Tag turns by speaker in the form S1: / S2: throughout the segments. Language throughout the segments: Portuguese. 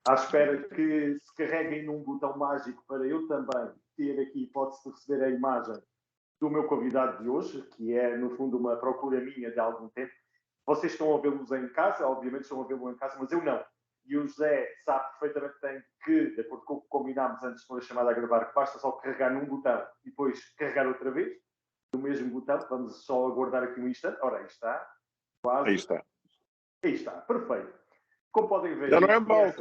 S1: à espera que se carreguem num botão mágico para eu também ter aqui a hipótese de receber a imagem do meu convidado de hoje, que é, no fundo, uma procura minha de algum tempo. Vocês estão a vê-los em casa, obviamente estão a vê-lo em casa, mas eu não. E o José sabe perfeitamente que, de acordo com o que combinámos antes de pôr a chamada a gravar, que basta só carregar num botão e depois carregar outra vez, no mesmo botão. Vamos só aguardar aqui um instante. Ora, aí está. Quase.
S2: Aí está.
S1: Aí está. Perfeito. Como podem ver...
S2: Já não é mal.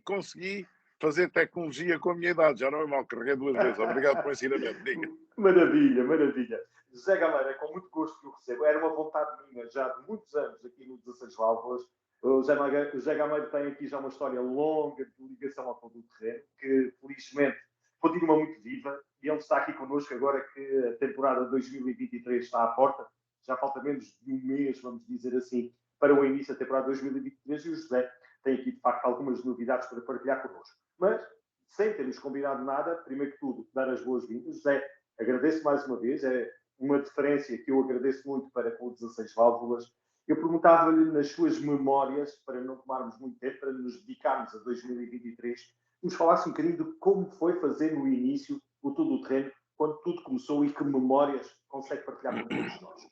S2: Consegui fazer tecnologia com a minha idade. Já não é mal. Carreguei 2 vezes. Obrigado pelo ensinamento. Diga.
S1: Maravilha, maravilha. José Gameiro, é com muito gosto que o recebo. Era uma vontade minha já de muitos anos aqui no 16 Válvulas. O José Gameiro tem aqui já uma história longa de ligação ao todo o terreno, que felizmente continua muito viva, e ele está aqui connosco agora que a temporada 2023 está à porta. Já falta menos de um mês, vamos dizer assim, para o início da temporada 2023, e o José tem aqui, de facto, algumas novidades para partilhar connosco. Mas, sem termos combinado nada, primeiro que tudo, dar as boas-vindas. José, agradeço mais uma vez, é uma deferência que eu agradeço muito para com o 16 Válvulas. Eu perguntava-lhe nas suas memórias, para não tomarmos muito tempo, para nos dedicarmos a 2023, nos falasse um bocadinho de como foi fazer no início o Tudo o Terreno, quando tudo começou, e que memórias consegue partilhar com todos nós.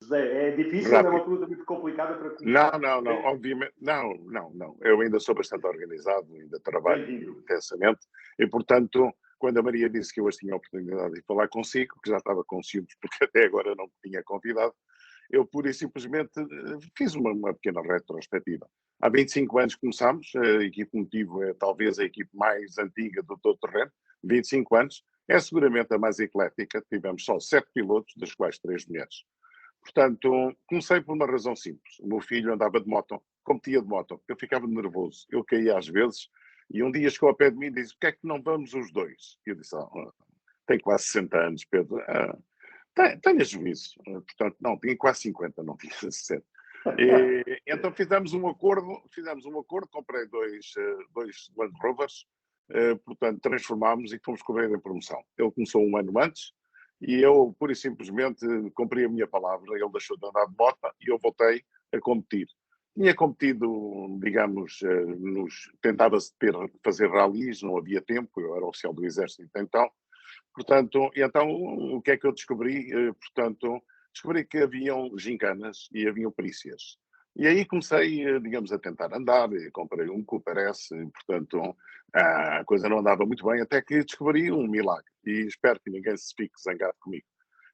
S1: José, é difícil,
S2: Rápido.
S1: é uma pergunta muito complicada para começar.
S2: Não, obviamente, não. Eu ainda sou bastante organizado, ainda trabalho intensamente, e portanto, quando a Maria disse que eu hoje tinha a oportunidade de falar consigo, que já estava com ciúmes, porque até agora não me tinha convidado, eu pura e simplesmente fiz uma pequena retrospectiva. Há 25 anos começámos, a equipe Motivo é talvez a equipe mais antiga do todo terreno, 25 anos, é seguramente a mais eclética, tivemos só 7 pilotos, das quais 3 mulheres. Portanto, comecei por uma razão simples. O meu filho andava de moto, competia de moto. Eu ficava nervoso, eu caía às vezes, e um dia chegou ao pé de mim e disse: "Por que é que não vamos os dois?" E eu disse: "Tenho quase 60 anos, Pedro. Tenha juízo." Portanto, não, tinha quase 50, não tinha 60. Então fizemos um acordo, comprei dois Land Rovers, portanto, transformámos e fomos correr em promoção. Ele começou um ano antes, e eu, pura e simplesmente, cumpri a minha palavra. Ele deixou de andar de moto e eu voltei a competir. Tinha competido, digamos, tentava-se fazer ralis, não havia tempo, eu era oficial do Exército então. Portanto, o que é que eu descobri? Descobri que haviam gincanas e haviam perícias. E aí comecei, digamos, a tentar andar, comprei um Cooper S, portanto, a coisa não andava muito bem, até que descobri um milagre, e espero que ninguém se fique zangado comigo.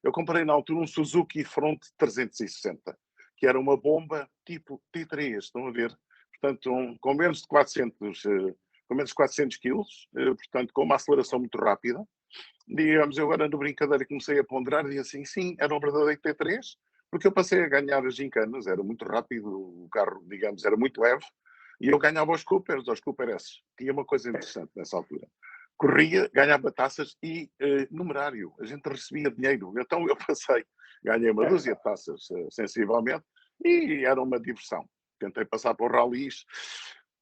S2: Eu comprei na altura um Suzuki Front 360, que era uma bomba tipo T3, estão a ver? Portanto, com menos de 400 quilos, portanto, com uma aceleração muito rápida. Digamos, eu agora na brincadeira comecei a ponderar e disse assim, sim, era um verdadeiro T3, porque eu passei a ganhar as gincanas, era muito rápido, o carro, digamos, era muito leve, e eu ganhava os Cooper S. Tinha uma coisa interessante nessa altura. Corria, ganhava taças e numerário, a gente recebia dinheiro. Então eu ganhei uma dúzia de taças, sensivelmente, e era uma diversão. Tentei passar por ralis,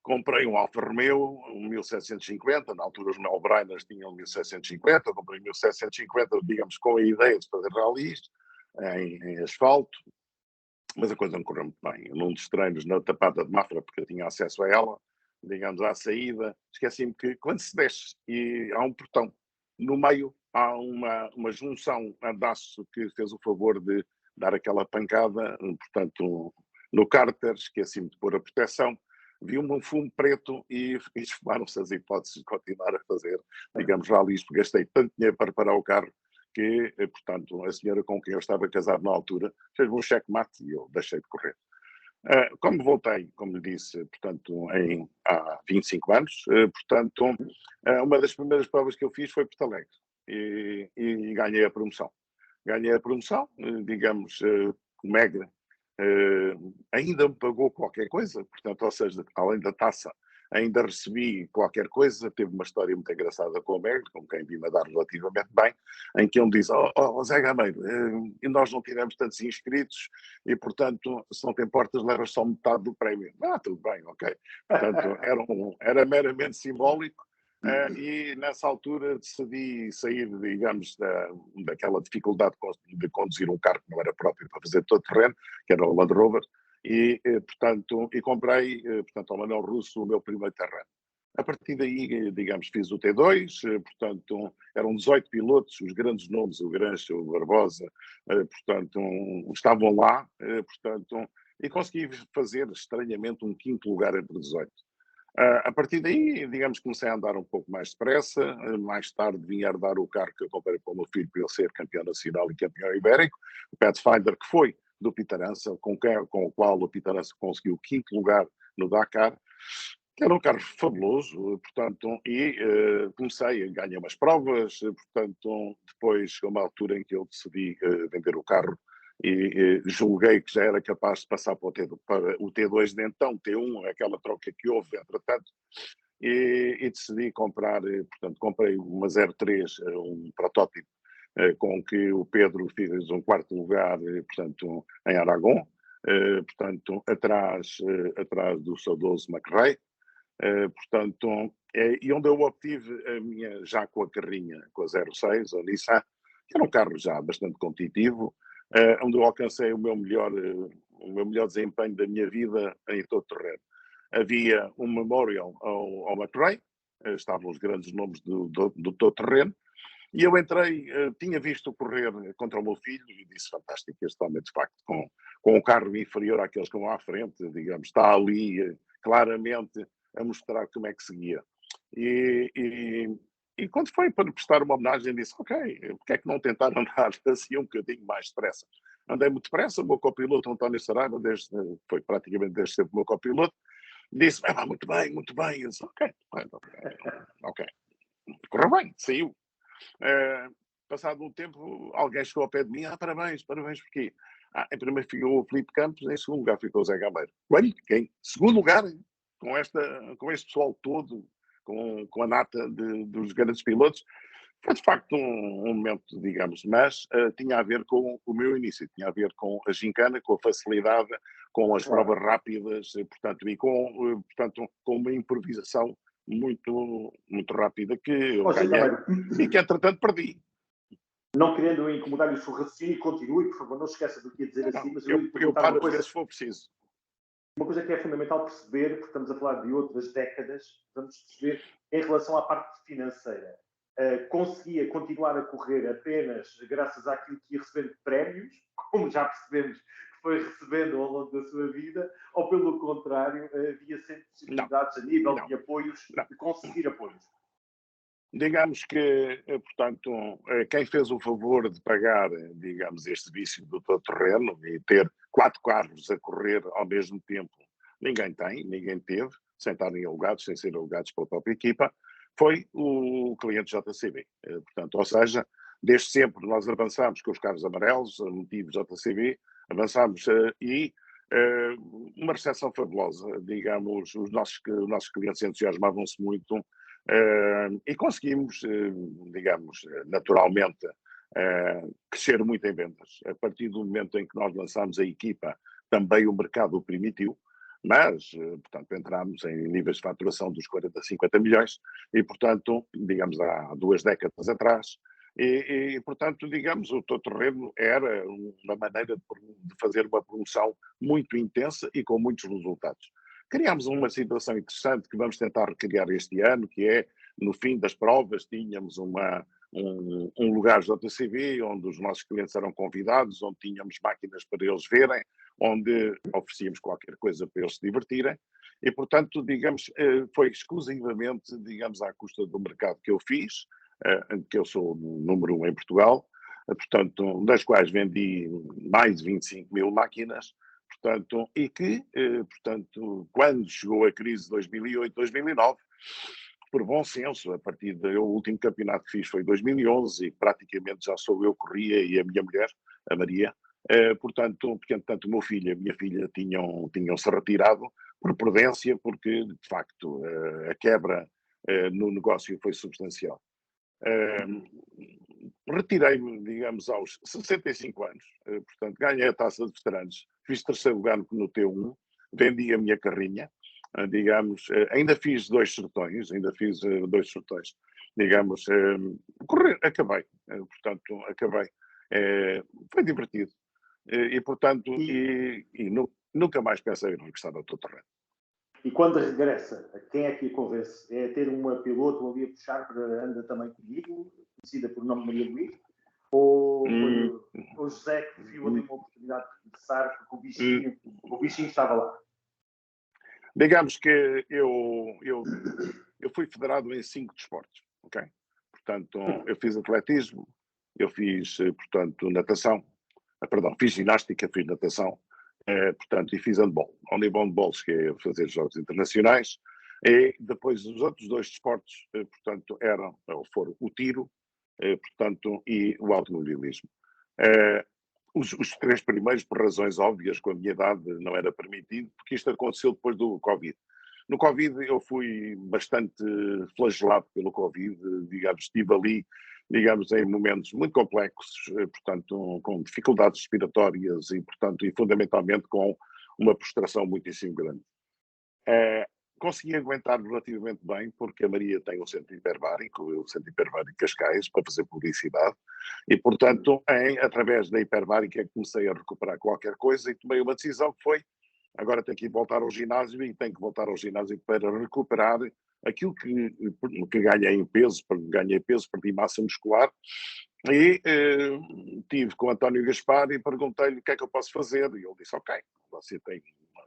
S2: comprei um Alfa Romeo, um 1750, na altura os Melbrainers tinham 1750, eu comprei 1750, digamos, com a ideia de fazer ralis em asfalto, mas a coisa não correu muito bem. Num dos treinos na Tapada de Mafra, porque eu tinha acesso a ela, digamos, à saída, esqueci-me que quando se desce e há um portão, no meio há uma junção, andaço que fez o favor de dar aquela pancada, portanto, no cárter, esqueci-me de pôr a proteção, vi um fumo preto e esfumaram-se as hipóteses de continuar a fazer, digamos, ralis, porque gastei tanto dinheiro para parar o carro que, portanto, a senhora com quem eu estava casado na altura fez-me um checkmate e eu deixei de correr. Como voltei, como lhe disse, portanto, há 25 anos, portanto, uma das primeiras provas que eu fiz foi Porto Alegre e ganhei a promoção. Ganhei a promoção, digamos, o Megre ainda me pagou qualquer coisa, portanto, ou seja, além da taça, ainda recebi qualquer coisa. Teve uma história muito engraçada com o Megre, com quem vim a dar relativamente bem, em que ele me diz: Zé Gameiro, e nós não tivemos tantos inscritos e, portanto, se não te importas, levas só metade do prémio. Tudo bem, ok. Portanto, era meramente simbólico. E nessa altura decidi sair, digamos, daquela dificuldade de conduzir um carro que não era próprio para fazer todo terreno, que era o Land Rover, portanto, comprei, portanto, ao Manuel Russo o meu primeiro terreno. A partir daí, digamos, fiz o T2, portanto, eram 18 pilotos, os grandes nomes, o Grancha, o Barbosa, portanto, estavam lá, portanto, e consegui fazer, estranhamente, um quinto lugar entre 18. A partir daí, digamos, comecei a andar um pouco mais depressa. Mais tarde vim a herdar o carro que eu comprei para o meu filho para ele ser campeão nacional e campeão ibérico, o Pathfinder, que foi do Pitarança, com o qual o Pitarança conseguiu o quinto lugar no Dakar. Era um carro fabuloso, portanto, comecei, ganhei umas provas, portanto, depois chegou uma altura em que eu decidi vender o carro e julguei que já era capaz de passar para o T2 de então, T1, aquela troca que houve, entretanto, e decidi comprar, portanto, comprei uma 03, um protótipo, com que o Pedro fez um quarto lugar, portanto, em Aragão, portanto, atrás do saudoso McRae, portanto, e onde eu obtive a minha, já com a carrinha, com a 06, a Nissan, que era um carro já bastante competitivo, onde eu alcancei o meu melhor desempenho da minha vida em todo terreno. Havia um memorial ao McRae, estavam os grandes nomes do todo terreno, e eu entrei, tinha visto correr contra o meu filho e disse, fantástico, este homem de facto, com um carro inferior àqueles que vão à frente, digamos, está ali claramente a mostrar como é que seguia. E quando foi para prestar uma homenagem, disse, ok, porque é que não tentar andar assim um bocadinho mais depressa? Andei muito depressa, o meu copiloto António Saraiva, foi praticamente desde sempre o meu copiloto, disse, muito bem, muito bem. Eu disse, ok. Correu bem, saiu. Passado um tempo, alguém chegou ao pé de mim, parabéns, porquê? Em primeiro ficou o Filipe Campos, em segundo lugar ficou o Zé Gameiro. Quem? Segundo lugar, com este pessoal todo, com a nata dos grandes pilotos, foi de facto um momento, digamos, mas tinha a ver com o meu início, tinha a ver com a gincana, com a facilidade, com as provas rápidas, portanto, e portanto, com uma improvisação muito, muito rápida que eu ganhei e que, entretanto, perdi.
S1: Não querendo incomodar-lhe o seu raciocínio, continue, por favor, não se esqueça do que ia dizer assim, mas
S2: eu paro às vezes se for preciso.
S1: Uma coisa que é fundamental perceber, porque estamos a falar de outras décadas, vamos perceber em relação à parte financeira. Conseguia continuar a correr apenas graças àquilo que ia recebendo de prémios, como já percebemos que foi recebendo ao longo da sua vida, ou pelo contrário, havia sempre possibilidades a nível de apoios, de conseguir apoios?
S2: Digamos que, portanto, quem fez o favor de pagar, digamos, este vício do todo terreno e ter 4 carros a correr ao mesmo tempo, ninguém teve, sem estarem alugados, sem serem alugados pela própria equipa, foi o cliente JCB. Portanto, ou seja, desde sempre nós avançámos com os carros amarelos, motivos JCB, avançámos e uma recepção fabulosa, digamos, os nossos clientes entusiasmavam-se muito. E conseguimos, digamos, naturalmente, crescer muito em vendas. A partir do momento em que nós lançámos a equipa, também o mercado o permitiu, mas, portanto, entramos em níveis de faturação dos 40 a 50 milhões e, portanto, digamos, há 2 décadas atrás, portanto, digamos, o Todo Terreno era uma maneira de fazer uma promoção muito intensa e com muitos resultados. Criámos uma situação interessante que vamos tentar recriar este ano, que é, no fim das provas, tínhamos um lugar JCB, onde os nossos clientes eram convidados, onde tínhamos máquinas para eles verem, onde oferecíamos qualquer coisa para eles se divertirem. E, portanto, digamos, foi exclusivamente, digamos, à custa do mercado que eu fiz, que eu sou o número 1 em Portugal, portanto, das quais vendi mais de 25 mil máquinas, portanto, e que, portanto, quando chegou a crise de 2008, 2009, por bom senso, a partir do último campeonato que fiz foi em 2011 e praticamente já sou eu que corria e a minha mulher, a Maria, portanto, porque entretanto o meu filho e a minha filha tinham-se retirado por prudência, porque de facto a quebra no negócio foi substancial. Retirei-me, digamos, aos 65 anos, portanto, ganhei a taça de veteranos, fiz terceiro lugar no T1, vendi a minha carrinha, digamos, ainda fiz 2 sertões, digamos, acabei, portanto, acabei. Foi divertido. E portanto, nunca mais pensei em regressar ao todo-terreno.
S1: E quando regressa, quem é que o convence? É ter uma piloto ali a puxar para anda também comigo, conhecida por nome Maria Luísa? Ou foi o José que viu ali uma oportunidade de regressar porque o bichinho estava lá?
S2: Digamos que eu fui federado em 5 desportos, ok? Portanto, eu fiz atletismo, eu fiz, portanto, natação, fiz ginástica, fiz natação, portanto, e fiz handball. Ao nível handball cheguei a fazer jogos internacionais, e depois os outros 2 desportos, portanto, foram o tiro, portanto, e o automobilismo. Os 3 primeiros, por razões óbvias, com a minha idade, não era permitido, porque isto aconteceu depois do Covid. No Covid eu fui bastante flagelado pelo Covid, digamos, estive ali, digamos, em momentos muito complexos, portanto, com dificuldades respiratórias e, portanto, e fundamentalmente com uma prostração muitíssimo grande. Consegui aguentar relativamente bem, porque a Maria tem um centro hiperbárico, o Centro Hiperbárico Cascais, para fazer publicidade, e, portanto, através da hiperbárica comecei a recuperar qualquer coisa e tomei uma decisão que foi, agora tenho que voltar ao ginásio e tenho que voltar ao ginásio para recuperar aquilo que ganhei em peso, perdi massa muscular, e tive com o António Gaspar e perguntei-lhe o que é que eu posso fazer, e ele disse, ok, você tem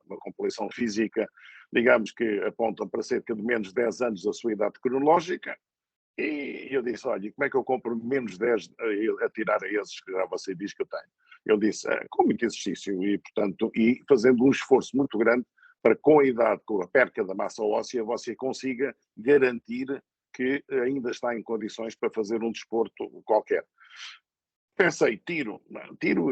S2: uma compleição física, digamos que apontam para cerca de menos 10 anos da sua idade cronológica, e eu disse, olha, como é que eu compro menos 10 a tirar a esses que já você diz que eu tenho? Ele disse, com muito exercício e, portanto, e fazendo um esforço muito grande para, com a idade, com a perca da massa óssea, você consiga garantir que ainda está em condições para fazer um desporto qualquer. Pensei, tiro,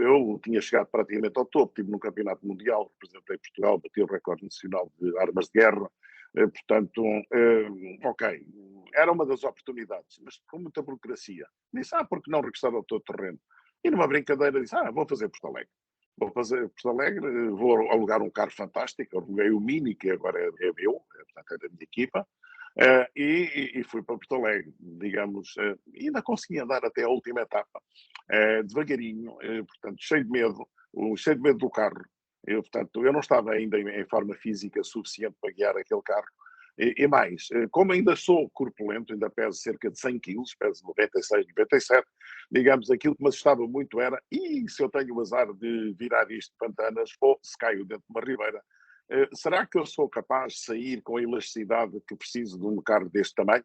S2: eu tinha chegado praticamente ao topo, estive num campeonato mundial, representei Portugal, bati o recorde nacional de armas de guerra, portanto, ok, era uma das oportunidades, mas com muita burocracia. Disse, por que não regressar ao todo terreno? E numa brincadeira disse, vou fazer Porto Alegre. Vou fazer Porto Alegre, vou alugar um carro fantástico, aluguei o Mini, que agora é meu, portanto é da minha equipa, e fui para Porto Alegre, digamos, e ainda consegui andar até a última etapa, devagarinho, portanto, cheio de medo do carro. Portanto, eu não estava ainda em forma física suficiente para guiar aquele carro. E mais, como ainda sou corpulento, ainda peso cerca de 100 quilos, peso 96, 97, digamos, aquilo que me assustava muito era, se eu tenho o azar de virar isto de pantanas, ou se caio dentro de uma ribeira, será que eu sou capaz de sair com a elasticidade que preciso de um carro deste tamanho?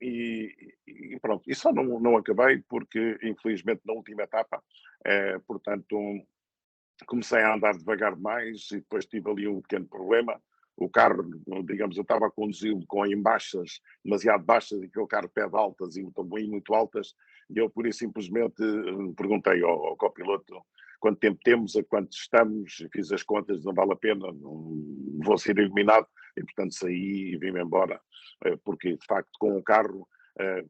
S2: E pronto, e só não acabei porque, infelizmente, na última etapa, portanto, comecei a andar devagar demais e depois tive ali um pequeno problema. O carro, digamos, eu estava a conduzi-lo com embaixas demasiado baixas e aquele carro pede altas e muito altas, e eu pura e simplesmente perguntei ao copiloto quanto tempo temos, a quanto estamos, fiz as contas, não vale a pena, não vou ser eliminado, e portanto saí e vim-me embora, porque de facto com o carro,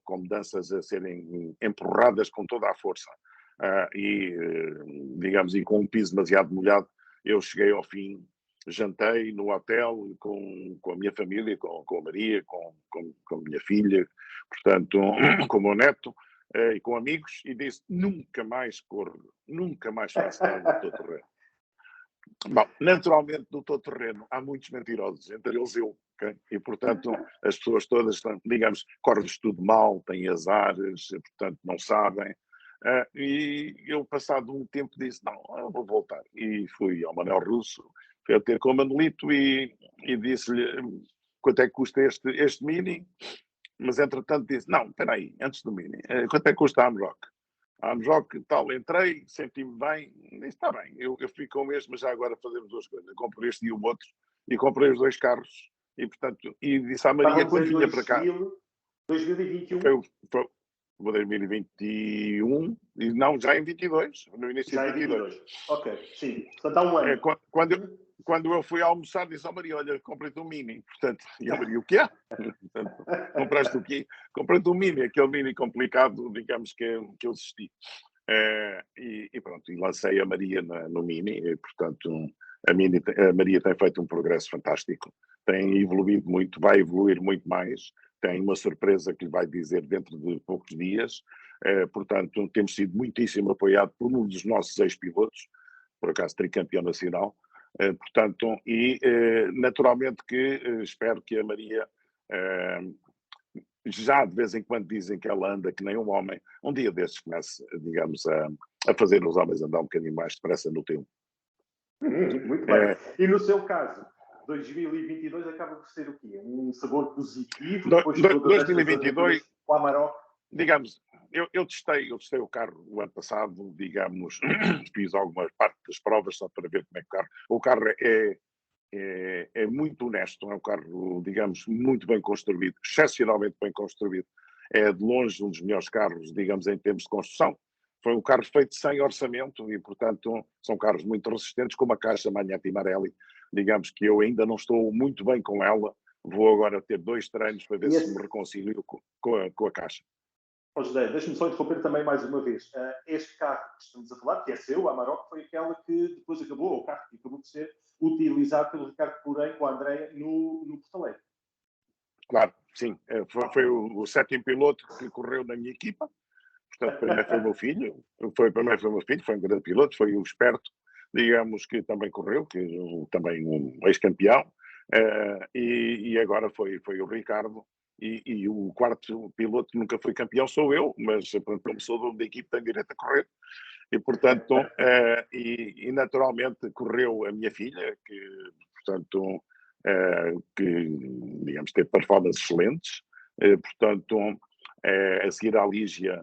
S2: com mudanças a serem empurradas com toda a força, digamos, e com um piso demasiado molhado, eu cheguei ao fim, jantei no hotel com a minha família, com a Maria, com a minha filha, portanto, com o meu neto, e com amigos, e disse, nunca mais corro, nunca mais faço nada no todo-terreno. Bom, naturalmente, no todo-terreno há muitos mentirosos, entre eles eu, okay? E, portanto, as pessoas todas, digamos, corre-lhes tudo mal, têm azares, portanto, não sabem. E eu, passado um tempo, disse, não, eu vou voltar. E fui ao Manuel Russo, fui a ter com o Manolito e disse-lhe quanto é que custa este Mini, mas entretanto disse, não, espera aí, antes do Mini, quanto é que custa a Amrock? A Amrock, tal, entrei, senti-me bem, disse, está bem, eu fico com o mesmo, mas já agora fazemos 2 coisas, comprei este e o outro, e comprei os 2 carros, e portanto, e disse à Maria, quando vinha para cá...
S1: 2021?
S2: Foi 2021, e não, já em 22, no início
S1: já
S2: de 22.
S1: Já em 22, ok, sim, portanto há um ano.
S2: Quando eu fui almoçar, disse ao Maria, olha, comprei-te um Mini. Portanto, e a Maria, o quê? Portanto, compraste o quê? Comprei-te um Mini, aquele Mini complicado, digamos, que eu assisti. E pronto, e lancei a Maria no Mini, e, portanto, a Maria tem feito um progresso fantástico, tem evoluído muito, vai evoluir muito mais, tem uma surpresa que lhe vai dizer dentro de poucos dias, portanto, temos sido muitíssimo apoiado por um dos nossos ex-pilotos, por acaso tricampeão nacional, Portanto, e naturalmente que espero que a Maria, já de vez em quando dizem que ela anda que nem um homem, um dia desses comece, digamos, a fazer os homens andar um bocadinho mais depressa no tempo.
S1: Muito bem. E no seu caso, 2022 acaba por ser o quê? Um sabor positivo depois de todas estas
S2: 2022,
S1: com a Amarok?
S2: digamos, eu testei o carro o ano passado, digamos, fiz algumas partes das provas só para ver como é que o carro é muito honesto, é um carro, digamos, muito bem construído, excepcionalmente bem construído. É de longe um dos melhores carros, digamos, em termos de construção. Foi um carro feito sem orçamento e, portanto, são carros muito resistentes, com uma caixa Magneti Marelli. Digamos que eu ainda não estou muito bem com ela. Vou agora ter 2 treinos para ver se me reconcilio com a caixa.
S1: Oh, José, deixa-me só interromper também mais uma vez. Este carro que estamos a falar, que é seu, a Amarok, foi aquela que depois acabou, o carro que acabou de ser utilizado pelo Ricardo Porém com a Andrea no Porto Alegre.
S2: Claro, sim. Foi o 7º piloto que correu na minha equipa. Portanto, primeiro foi o meu filho. Foi um grande piloto, foi o esperto, digamos, que também correu, que também um ex-campeão. E agora foi o Ricardo. E o 4º piloto que nunca foi campeão sou eu, mas como sou dono da equipe tenho direito a correr. E, portanto, e naturalmente correu a minha filha, que, portanto, que, digamos, teve performances excelentes. Portanto, a seguir à Lígia,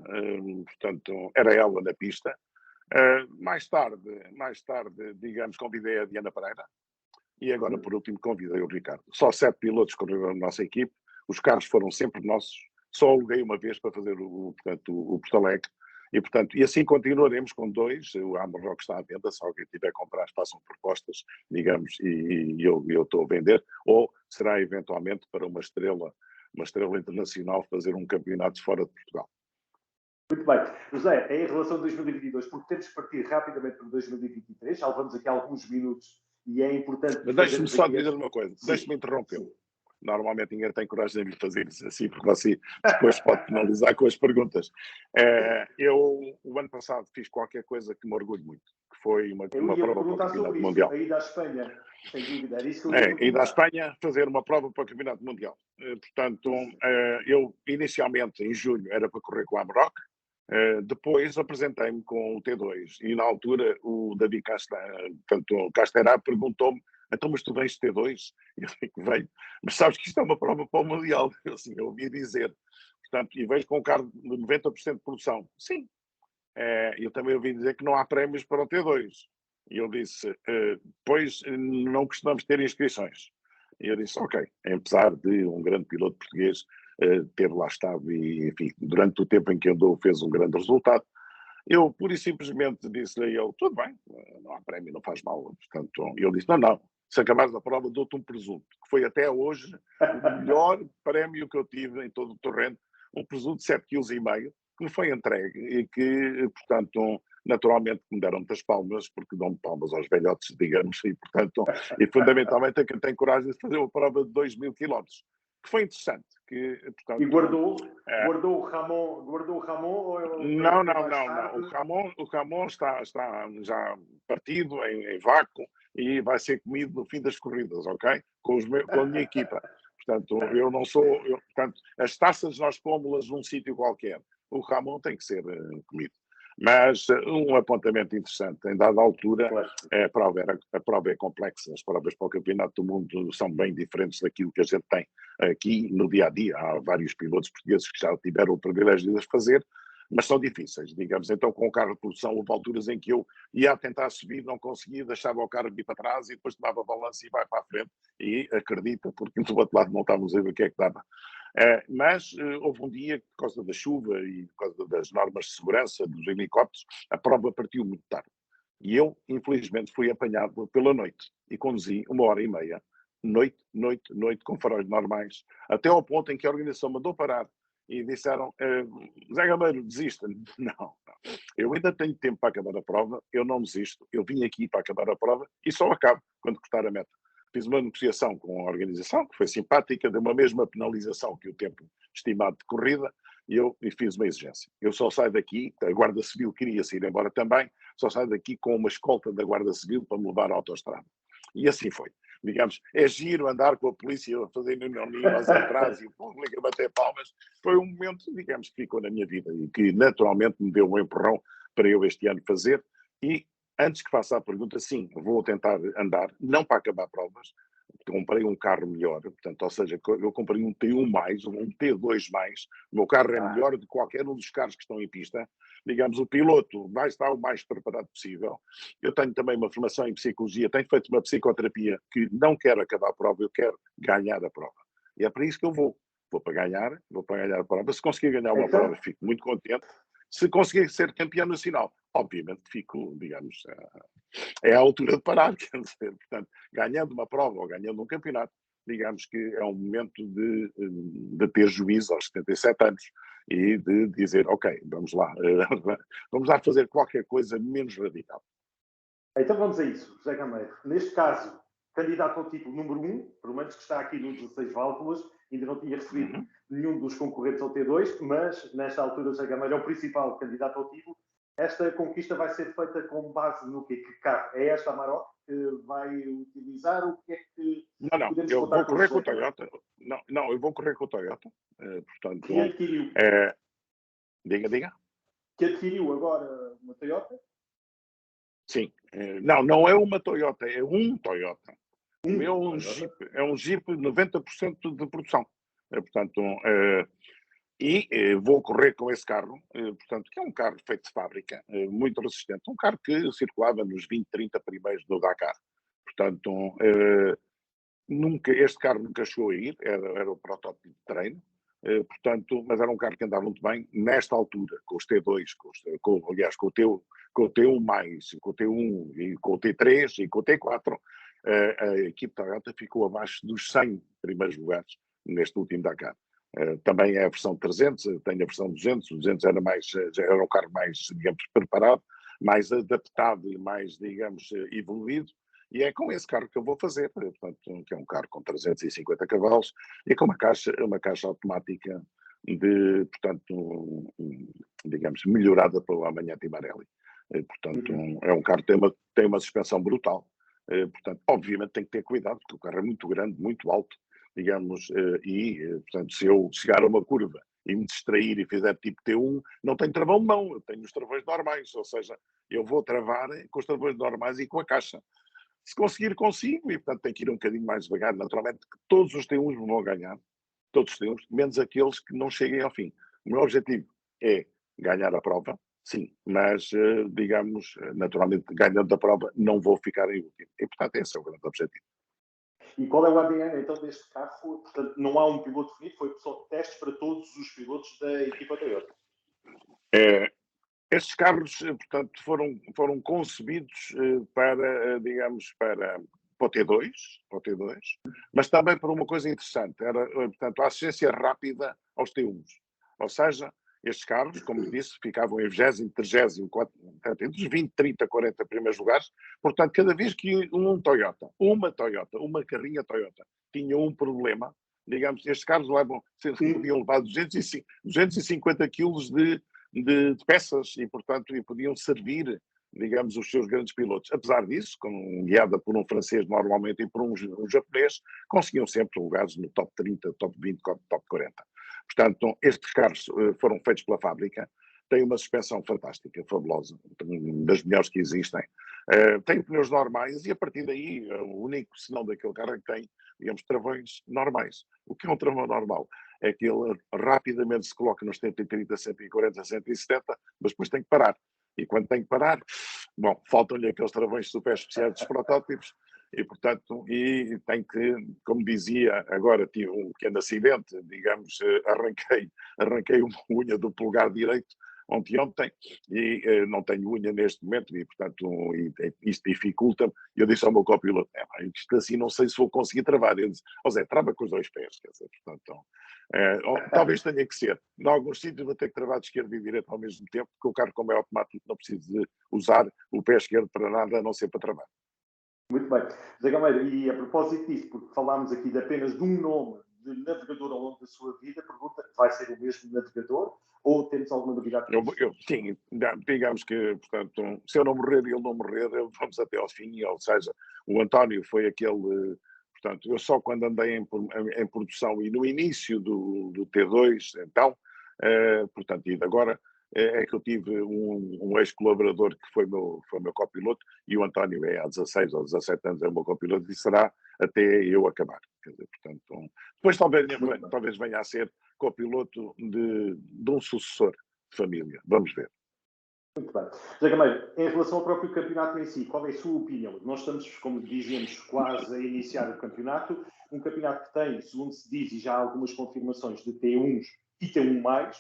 S2: portanto, era ela na pista. Mais tarde, digamos, convidei a Diana Pereira e agora, por último, convidei o Ricardo. Só 7 pilotos correram na nossa equipe, os carros foram sempre nossos, só aluguei uma vez para fazer o Porto Alegre. E, portanto, e assim continuaremos com 2. O Amarok está à venda, se alguém tiver a comprar, façam propostas, digamos, e eu estou a vender. Ou será eventualmente para uma estrela internacional fazer um campeonato fora de Portugal.
S1: Muito bem. José, em relação a 2022, porque temos que partir rapidamente para 2023, já levamos aqui alguns minutos e é importante...
S2: Mas deixe-me só dizer uma coisa, deixe-me interrompê-lo. Normalmente ninguém tem coragem de lhe fazer isso assim, porque você depois pode penalizar com as perguntas. Eu, o ano passado, fiz qualquer coisa que me orgulho muito, que foi uma prova para o Campeonato Mundial.
S1: A ida à Espanha, sem dúvida, era isso que eu
S2: ia a ida à Espanha, fazer uma prova para o Campeonato Mundial. Portanto, eu inicialmente, em junho, era para correr com a Amarok. Depois apresentei-me com o T2 e na altura o David Casterá perguntou-me: então, mas tu vens T2? E eu digo: venho, mas sabes que isto é uma prova para o Mundial? Eu ouvi dizer. Portanto, e vejo com um carro de 90% de produção. Sim. Eu também ouvi dizer que não há prémios para o T2. E eu disse: pois não costumamos ter inscrições. E eu disse: ok, apesar de um grande piloto português ter lá estado e, enfim, durante o tempo em que andou fez um grande resultado, eu pura e simplesmente disse-lhe a ele: tudo bem, não há prémio, não faz mal. Portanto, ele disse: não, se acabares a prova dou-te um presunto, que foi até hoje o melhor prémio que eu tive em todo o terreno, um presunto de 7,5 kg, que me foi entregue e que, portanto, naturalmente me deram muitas palmas, porque dão palmas aos velhotes, digamos, e, portanto, e fundamentalmente a quem tem coragem de fazer uma prova de 2.000 km. Que foi interessante. Que, portanto,
S1: e guardou o Ramon ou
S2: não. O Ramon está já partido em vácuo e vai ser comido no fim das corridas, ok? Com a minha equipa. Portanto, eu não sou... portanto, as taças nós pomos-las num sítio qualquer. O Ramon tem que ser comido. Mas um apontamento interessante, em dada altura, claro. a prova é complexa, as provas para o Campeonato do Mundo são bem diferentes daquilo que a gente tem aqui no dia-a-dia. Há vários pilotos portugueses que já tiveram o privilégio de as fazer, mas são difíceis, digamos. Então, com o carro de produção, houve alturas em que eu ia a tentar subir, não conseguia, deixava o carro vir para trás e depois tomava balanço e vai para a frente. E acredita, porque do outro lado não estávamos a ver o que é que dava. Mas houve um dia, por causa da chuva e por causa das normas de segurança dos helicópteros, a prova partiu muito tarde. E eu, infelizmente, fui apanhado pela noite e conduzi 1h30, noite, com faróis normais, até ao ponto em que a organização mandou parar e disseram: Zé Gameiro, desista. Não. Eu ainda tenho tempo para acabar a prova, eu não desisto, eu vim aqui para acabar a prova e só acabo quando cortar a meta. Fiz uma negociação com a organização, que foi simpática, deu uma mesma penalização que o tempo estimado de corrida, e fiz uma exigência. Eu só saio daqui, a Guarda Civil queria se ir embora também, só saio daqui com uma escolta da Guarda Civil para me levar à autoestrada. E assim foi. Digamos, é giro andar com a polícia a fazer nós atrás e o público a bater palmas. Foi um momento, digamos, que ficou na minha vida e que naturalmente me deu um empurrão para eu este ano fazer. E antes que faça a pergunta, sim, vou tentar andar, não para acabar provas. Comprei um carro melhor, portanto, ou seja, eu comprei um T1+, um T2+, o meu carro é melhor do que qualquer um dos carros que estão em pista. Digamos, o piloto vai estar o mais preparado possível. Eu tenho também uma formação em psicologia, tenho feito uma psicoterapia que não quero acabar a prova, eu quero ganhar a prova. E é para isso que eu vou. Vou para ganhar a prova. Se conseguir ganhar uma prova, fico muito contente. Se conseguir ser campeão nacional, obviamente fico, digamos, é a altura de parar, quer dizer, portanto, ganhando uma prova ou ganhando um campeonato, digamos que é um momento de ter juízo aos 77 anos e de dizer, ok, vamos lá fazer qualquer coisa menos radical.
S1: Então vamos a isso, José Gameiro. Neste caso, candidato ao título número 1, pelo menos que está aqui no 16 válvulas, ainda não tinha recebido nenhum dos concorrentes ao T2, mas nesta altura José Gameiro é o principal candidato ao título. Esta conquista vai ser feita com base no quê? Que carro? É esta Amarok que vai utilizar? O que é que podemos
S2: eu
S1: contar
S2: vou correr com o
S1: José
S2: Toyota. Não, eu vou correr com o Toyota. Portanto,
S1: que adquiriu?
S2: Diga.
S1: Que adquiriu agora uma Toyota?
S2: Sim. Não é uma Toyota, é um Toyota. O meu é um Jeep 90% de produção. Portanto, vou correr com esse carro, portanto, que é um carro feito de fábrica, muito resistente. Um carro que circulava nos 20, 30 primeiros do Dakar. Portanto, este carro nunca chegou a ir, era o protótipo de treino. Portanto, mas era um carro que andava muito bem nesta altura, com os T2, aliás, com o T1+, com o T1 e com o T3 e com o T4, a equipe Toyota ficou abaixo dos 100 primeiros lugares neste último Dakar. Também é a versão 300, tenho a versão 200, o 200 já era um carro mais, digamos, preparado, mais adaptado e mais, digamos, evoluído. E é com esse carro que eu vou fazer, portanto, que é um carro com 350 cavalos e com uma caixa automática portanto, digamos, melhorada pela Magneti Marelli. Portanto, é um carro que tem uma suspensão brutal. Portanto, obviamente tem que ter cuidado, porque o carro é muito grande, muito alto, digamos, portanto, se eu chegar a uma curva e me distrair e fizer tipo T1, não tenho travão de mão, eu tenho os travões normais, ou seja, eu vou travar com os travões normais e com a caixa. Se conseguir, consigo, e portanto tem que ir um bocadinho mais devagar, naturalmente, que todos os T1s vão ganhar, todos os T1s, menos aqueles que não cheguem ao fim. O meu objetivo é ganhar a prova, sim, mas, digamos, naturalmente, ganhando a prova, não vou ficar em último. E, portanto, esse é o grande objetivo.
S1: E qual é o ADN, então, deste carro? Portanto, não há um piloto definido, foi só testes para todos os pilotos da equipa Toyota.
S2: Estes carros, portanto, foram concebidos para o T2, mas também por uma coisa interessante, era, portanto, a assistência rápida aos T1s. Ou seja, estes carros, como disse, ficavam em 20º, 30º, entre os 20, 30, 40 primeiros lugares. Portanto, cada vez que uma carrinha Toyota tinha um problema, digamos, estes carros podiam levar 250 quilos de peças e, portanto, podiam servir, digamos, os seus grandes pilotos. Apesar disso, guiada por um francês normalmente e por um japonês, conseguiam sempre lugares no top 30, top 20, top 40. Portanto, estes carros foram feitos pela fábrica, têm uma suspensão fantástica, fabulosa, das melhores que existem. Tem pneus normais e, a partir daí, o único senão daquele carro é que tem, digamos, travões normais. O que é um travão normal? É que ele rapidamente se coloca nos 130, 140, 170, mas depois tem que parar. E quando tem que parar, bom, faltam-lhe aqueles travões super especiais dos protótipos e, portanto, tem que, como dizia, agora tive um pequeno acidente, digamos, arranquei uma unha do polegar direito ontem e não tenho unha neste momento e, portanto, isto dificulta-me. Eu disse ao meu copiloto, isto assim não sei se vou conseguir travar. Ele disse, Zé, trava com os dois pés, quer dizer, portanto, talvez tenha que ser. Em alguns sítios vou ter que travar de esquerda e direita ao mesmo tempo, porque o carro, como é automático, não preciso de usar o pé esquerdo para nada, a não ser para travar.
S1: Muito bem. José Gameiro, e a propósito disso, porque falámos aqui de apenas de um nome de navegador ao longo da sua vida, pergunta, vai ser o mesmo navegador ou temos alguma novidade?
S2: Sim, digamos que, portanto, se eu não morrer e ele não morrer, vamos até ao fim, ou seja, o António foi aquele, portanto, eu só quando andei em produção e no início do T2, então, portanto, e agora é que eu tive um ex-colaborador que foi meu copiloto, e o António há 16 ou 17 anos é o meu copiloto e será até eu acabar. Quer dizer, portanto, depois talvez venha a ser copiloto de um sucessor de família. Vamos ver.
S1: Muito bem. José Gameiro, em relação ao próprio campeonato em si, qual é a sua opinião? Nós estamos, como dizíamos, quase a iniciar o campeonato. Um campeonato que tem, segundo se diz, e já há algumas confirmações de T1s e T1+.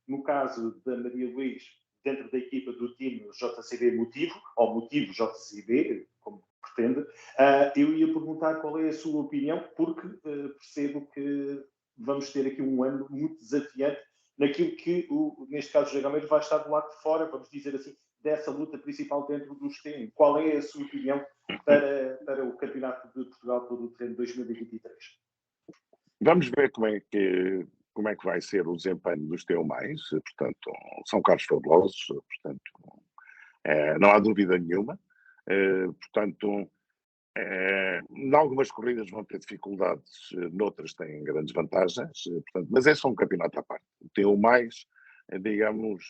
S1: No caso da Maria Luís, dentro da equipa do time JCB Motivo, ou Motivo JCB, como pretende, eu ia perguntar qual é a sua opinião, porque percebo que vamos ter aqui um ano muito desafiante naquilo que, neste caso, o José Gameiro vai estar do lado de fora, vamos dizer assim, dessa luta principal dentro dos T1. Qual é a sua opinião para o Campeonato de Portugal todo o terreno 2023?
S2: Vamos ver como é que vai ser o desempenho dos T1+, portanto, são carros fabulosos, portanto, não há dúvida nenhuma, portanto, em algumas corridas vão ter dificuldades, noutras têm grandes vantagens, portanto, mas é só um campeonato à parte. O T1+, digamos,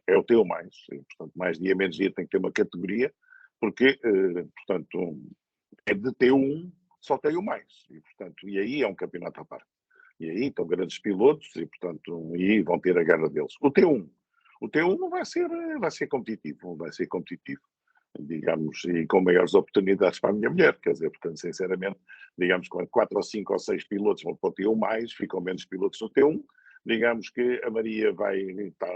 S2: é o T1+, portanto, mais dia, menos dia tem que ter uma categoria, porque, portanto, é de T1, só tem o mais, e, portanto, e aí é um campeonato à parte. E aí estão grandes pilotos, e, portanto, e vão ter a guerra deles. O T1 vai ser competitivo, digamos, e com maiores oportunidades para a minha mulher, quer dizer, portanto, sinceramente, digamos, com 4 ou 5 ou 6 pilotos vão para o T1+, ficam menos pilotos no T1, digamos que a Maria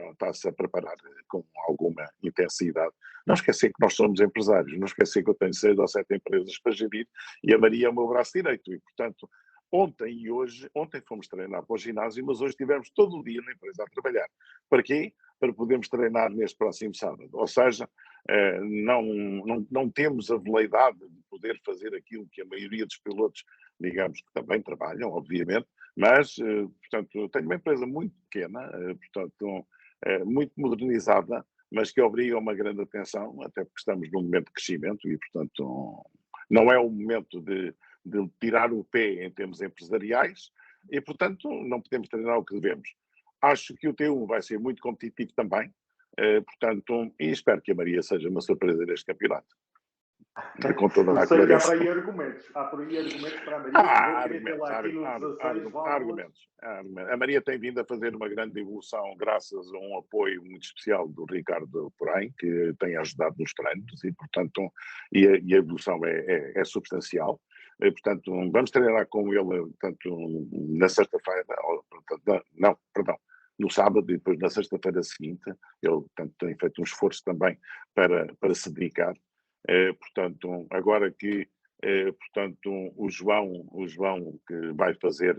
S2: está-se a preparar com alguma intensidade. Não esquecer que nós somos empresários, não esquecer que eu tenho 6 ou 7 empresas para gerir e a Maria é o meu braço direito e, portanto, ontem fomos treinar para o ginásio, mas hoje estivemos todo o dia na empresa a trabalhar. Para quê? Para podermos treinar neste próximo sábado. Ou seja, não temos a veleidade de poder fazer aquilo que a maioria dos pilotos, digamos, que também trabalham, obviamente, mas, portanto, tenho uma empresa muito pequena, portanto, muito modernizada, mas que obriga a uma grande atenção, até porque estamos num momento de crescimento e, portanto, não é o momento de tirar o pé em termos empresariais e, portanto, não podemos treinar o que devemos. Acho que o T1 vai ser muito competitivo também, portanto, e espero que a Maria seja uma surpresa neste campeonato.
S1: Com toda a sei que há por aí argumentos para a Maria.
S2: Argumentos. A Maria tem vindo a fazer uma grande evolução graças a um apoio muito especial do Ricardo Porém, que tem ajudado nos treinos e, portanto, e a evolução é substancial. Portanto, vamos treinar com ele, portanto, na sexta-feira, no sábado e depois na sexta-feira seguinte. Ele, portanto, tem feito um esforço também para se dedicar. Portanto, agora que portanto, o João que vai fazer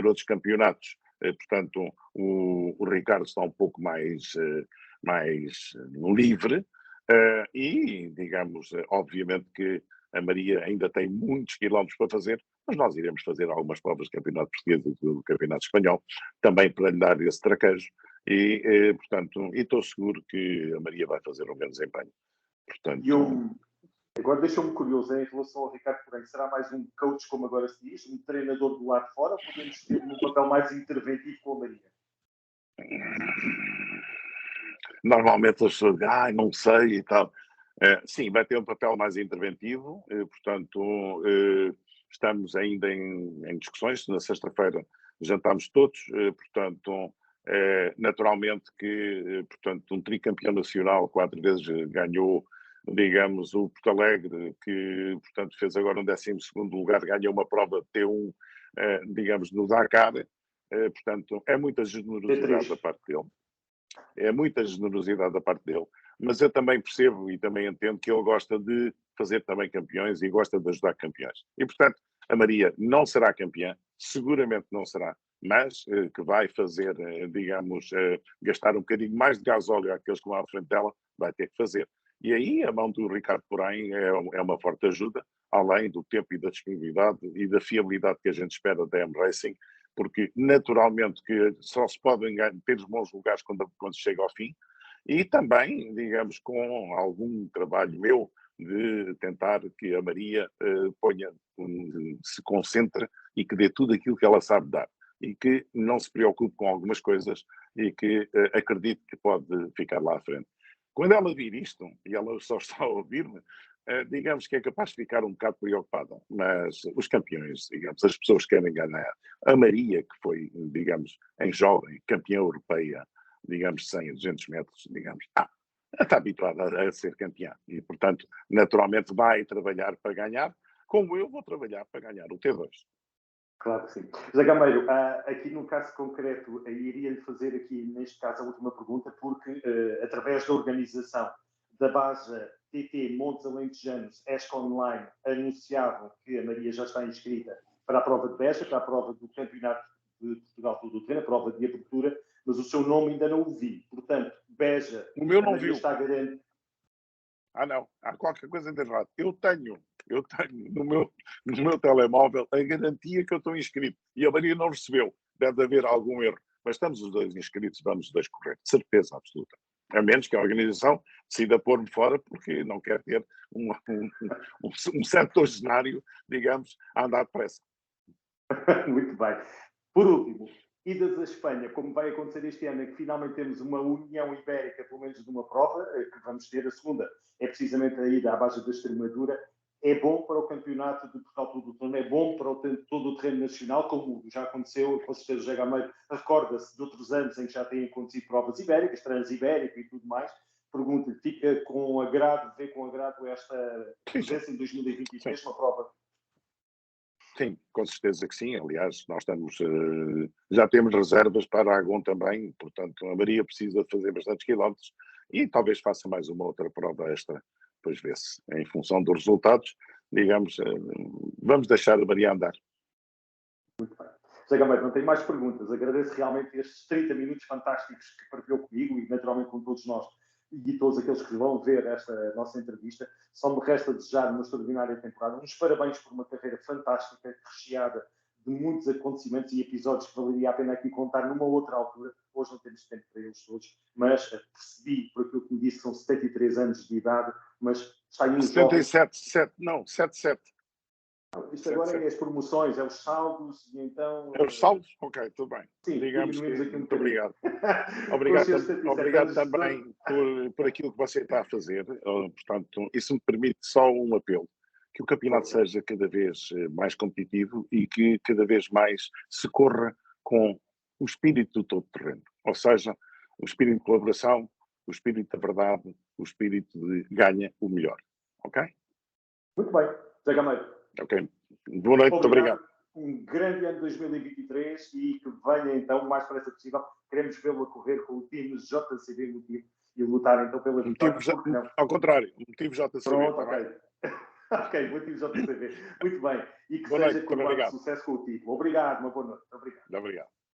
S2: outros campeonatos, portanto, o Ricardo está um pouco mais livre e, digamos, obviamente que a Maria ainda tem muitos quilómetros para fazer, mas nós iremos fazer algumas provas do Campeonato Português e do Campeonato Espanhol, também para lhe dar esse traquejo e, portanto, estou seguro que a Maria vai fazer um grande desempenho. Portanto,
S1: agora deixa-me curioso em relação ao Ricardo Porém. Será mais um coach, como agora se diz, um treinador do lado de fora, ou podemos ter um papel mais interventivo com a Maria?
S2: Normalmente as pessoas dizem, não sei e tal. Sim, vai ter um papel mais interventivo, portanto, estamos ainda em discussões. Na sexta-feira jantámos todos, portanto, naturalmente que, portanto, um tricampeão nacional 4 vezes ganhou, digamos, o Porto Alegre, que, portanto, fez agora um 12º lugar, ganhou uma prova de T1, digamos, no Dakar, portanto, é muita generosidade da parte dele. É muita generosidade da parte dele, mas eu também percebo e também entendo que ele gosta de fazer também campeões e gosta de ajudar campeões. E, portanto, a Maria não será campeã, seguramente não será, mas que vai fazer, digamos, gastar um bocadinho mais de gasóleo àqueles que vão à frente dela, vai ter que fazer. E aí a mão do Ricardo Porém é uma forte ajuda, além do tempo e da disponibilidade e da fiabilidade que a gente espera da M-Racing, porque naturalmente que só se podem ter os bons lugares quando se chega ao fim, e também, digamos, com algum trabalho meu de tentar que a Maria se concentre e que dê tudo aquilo que ela sabe dar e que não se preocupe com algumas coisas e que acredite que pode ficar lá à frente. Quando ela vir isto, e ela só está a ouvir-me, digamos que é capaz de ficar um bocado preocupada, mas os campeões, digamos, as pessoas que querem ganhar, a Maria, que foi, digamos, em jovem, campeã europeia, digamos, 100 e 200 metros, digamos, está habituada a ser campeã e, portanto, naturalmente vai trabalhar para ganhar, como eu vou trabalhar para ganhar o T2.
S1: Claro que sim. José Gameiro, aqui no caso concreto, iria-lhe fazer aqui, neste caso, a última pergunta, porque através da organização da base TT Montes Alentejanos, ESC Online, anunciavam que a Maria já está inscrita para a prova de Beja, para a prova do Campeonato de Portugal Todo Treino, a prova de abertura, mas o seu nome ainda não o vi. Portanto, Beja,
S2: o meu
S1: a
S2: não
S1: Maria
S2: viu.
S1: está garantida.
S2: Não, há qualquer coisa de errado. Eu tenho no meu telemóvel a garantia que eu estou inscrito e a Maria não recebeu. Deve haver algum erro. Mas estamos os dois inscritos, vamos os dois correr. De certeza absoluta. A menos que a organização decida pôr-me fora porque não quer ter um certo cenário, digamos, a andar depressa.
S1: Muito bem. Por último, idas à Espanha, como vai acontecer este ano, é que finalmente temos uma União Ibérica, pelo menos de uma prova, que vamos ter a segunda, é precisamente a ida à base da Extremadura. É bom para o campeonato de Portugal Todo o Terreno, é bom para todo o terreno nacional, como já aconteceu, com certeza o José Gameiro recorda-se de outros anos em que já têm acontecido provas ibéricas, transibérico e tudo mais. Pergunto-lhe, fica com agrado, vê com agrado esta presença em 2023,
S2: Sim.
S1: uma prova?
S2: Sim, com certeza que sim. Aliás, nós já temos reservas para Aragão também, portanto, a Maria precisa fazer bastantes quilómetros e talvez faça mais uma outra prova extra, depois vê-se, em função dos resultados, digamos, vamos deixar a Maria andar.
S1: Muito bem. José Gameiro, não tenho mais perguntas. Agradeço realmente estes 30 minutos fantásticos que partilhou comigo e naturalmente com todos nós e todos aqueles que vão ver esta nossa entrevista. Só me resta desejar uma extraordinária temporada. Uns parabéns por uma carreira fantástica, recheada de muitos acontecimentos e episódios que valeria a pena aqui contar numa outra altura. Hoje não temos tempo para eles todos, mas percebi, por aquilo que me disse, são 73 anos de idade, mas está aí um
S2: 77, 77.
S1: Isto agora é as promoções, é os saldos, e então...
S2: É os saldos? Ok, tudo bem.
S1: Sim,
S2: digamos que
S1: aqui um
S2: muito obrigado.
S1: Obrigado
S2: Também por aquilo que você está a fazer. Portanto, isso me permite só um apelo. Que o campeonato seja cada vez mais competitivo e que cada vez mais se corra com o espírito do todo terreno. Ou seja, o espírito de colaboração, o espírito da verdade, o espírito de ganha o melhor. Ok?
S1: Muito bem. Zé Gameiro.
S2: Ok. Boa noite, muito obrigado.
S1: Um grande ano de 2023 e que venha então o mais depressa possível. Queremos vê-lo a correr com o time JCB Motivo e lutar então pela vitória.
S2: Ao contrário, o motivo JCB.
S1: Pronto, ok. Ok, motivo JCB. Muito bem. E que seja com sucesso com o título. Obrigado, uma boa noite. Obrigado.
S2: Obrigado.